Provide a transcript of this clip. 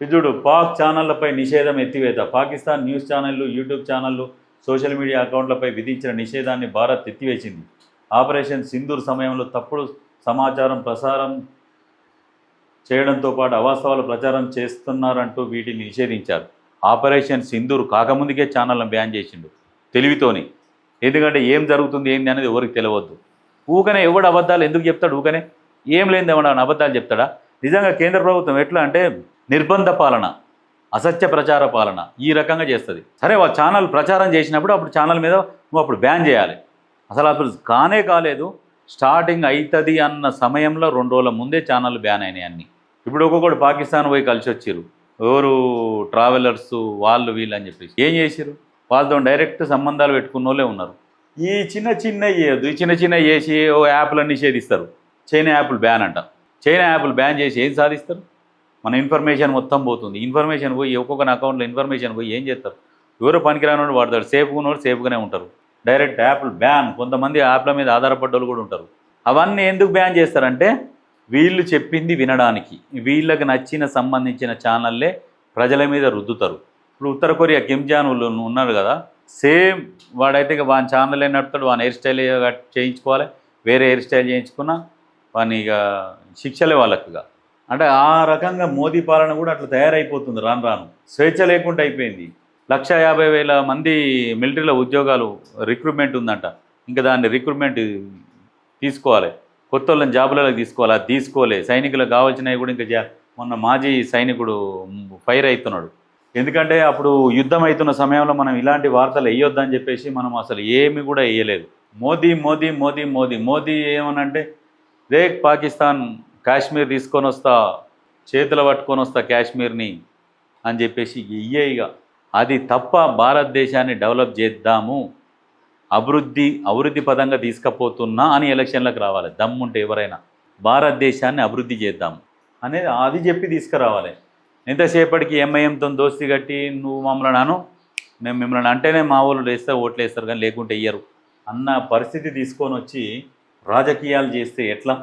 విజుడు పాక్ ఛానళ్లపై నిషేధం ఎత్తివేత. పాకిస్తాన్ న్యూస్ ఛానళ్లు, యూట్యూబ్ ఛానళ్లు, సోషల్ మీడియా అకౌంట్లపై విధించిన నిషేధాన్ని భారత్ ఎత్తివేసింది. ఆపరేషన్ సింధూర్ సమయంలో తప్పుడు సమాచారం ప్రసారం చేయడంతో పాటు అవాస్తవాలు ప్రచారం చేస్తున్నారంటూ వీటిని నిషేధించారు. ఆపరేషన్ సింధూర్ కాకముందుకే ఛానళ్ళను బ్యాన్ చేసిండు తెలివితోని. ఎందుకంటే ఏం జరుగుతుంది ఏంది అనేది ఎవరికి తెలియవద్దు. ఊకనే ఎవడు అబద్ధాలు ఎందుకు చెప్తాడు? ఊకనే ఏం లేనిది ఏమన్నా అబద్ధాలు చెప్తాడా? నిజంగా కేంద్ర ప్రభుత్వం ఎట్లా అంటే నిర్బంధ పాలన, అసత్య ప్రచార పాలన ఈ రకంగా చేస్తుంది. సరే వాళ్ళ ఛానల్ ప్రచారం చేసినప్పుడు అప్పుడు ఛానల్ మీద నువ్వు అప్పుడు బ్యాన్ చేయాలి. అసలు కానే కాలేదు. స్టార్టింగ్ అవుతుంది అన్న సమయంలో 2 రోజుల ముందే ఛానల్ బ్యాన్ అయినాయి అన్నీ. ఇప్పుడు ఒక్కొక్కడు పాకిస్తాన్ పోయి కలిసి వచ్చారు. ఎవరు ట్రావెలర్స్ వాళ్ళు వీళ్ళు అని చెప్పేసి ఏం చేసారు? వాళ్ళతో డైరెక్ట్ సంబంధాలు పెట్టుకున్న వాళ్ళే ఉన్నారు. ఈ చిన్న చిన్న చేసి ఓ యాప్లను నిషేధిస్తారు. చైనా యాప్లు బ్యాన్ అంట. చైనా యాప్లు బ్యాన్ చేసి ఏం సాధిస్తారు? మన ఇన్ఫర్మేషన్ మొత్తం పోతుంది. ఇన్ఫర్మేషన్ పోయి ఒక్కొక్క అకౌంట్లో ఇన్ఫర్మేషన్ పోయి ఏం చేస్తారు? ఎవరో పనికిరాని వాడతాడు. సేఫ్గా ఉన్నవాడు సేఫ్గానే ఉంటారు. డైరెక్ట్ యాప్లు బ్యాన్. కొంతమంది యాప్ల మీద ఆధారపడ్డోళ్ళు కూడా ఉంటారు. అవన్నీ ఎందుకు బ్యాన్ చేస్తారంటే వీళ్ళు చెప్పింది వినడానికి, వీళ్ళకి నచ్చిన సంబంధించిన ఛానళ్ళే ప్రజల మీద రుద్దుతారు. ఇప్పుడు ఉత్తర కొరియా కిమ్ జాన్ ఉన్నారు కదా, సేమ్ వాడైతే ఇక వాని ఛానల్ నడుపుతాడు. వాని హెయిర్ స్టైల్ చేయించుకోవాలి. వేరే హెయిర్ స్టైల్ చేయించుకున్నా వాని ఇక శిక్షలే వాళ్ళకుగా. అంటే ఆ రకంగా మోదీ పాలన కూడా అట్లా తయారైపోతుంది. రాను రాను స్వేచ్ఛ లేకుండా అయిపోయింది. 150,000 మంది మిలిటరీలో ఉద్యోగాలు రిక్రూట్మెంట్ ఉందంట. ఇంకా దాన్ని రిక్రూట్మెంట్ తీసుకోవాలి, కొత్త వాళ్ళని జాబులకు తీసుకోవాలి. అది తీసుకోలే. సైనికులకు కావాల్సినవి కూడా ఇంకా మొన్న మాజీ సైనికుడు ఫైర్ అవుతున్నాడు. ఎందుకంటే అప్పుడు యుద్ధం అవుతున్న సమయంలో మనం ఇలాంటి వార్తలు వేయొద్దని చెప్పేసి మనం అసలు ఏమి కూడా వేయలేదు. మోదీ మోదీ మోదీ మోదీ మోదీ ఏమనంటే రే పాకిస్తాన్ కాశ్మీర్ తీసుకొని వస్తా, చేతులు పట్టుకొని వస్తా కాశ్మీర్ని అని చెప్పేసి ఇక అది తప్ప భారతదేశాన్ని డెవలప్ చేద్దాము, అభివృద్ధి పదంగా తీసుకుపోతున్నా అని ఎలక్షన్లకు రావాలి. దమ్ముంటే ఎవరైనా భారతదేశాన్ని అభివృద్ధి చేద్దాము అనేది అది చెప్పి తీసుకురావాలి. ఎంతసేపటికి ఎంఐఎంతో దోస్తీ కట్టి నువ్వు మమ్మల్ని అను, మేము మిమ్మల్ని అంటేనే మా వాళ్ళు ఓట్లు వేస్తారు కానీ లేకుంటే వెయ్యరు అన్న పరిస్థితి తీసుకొని వచ్చి రాజకీయాలు చేస్తే ఎట్లా?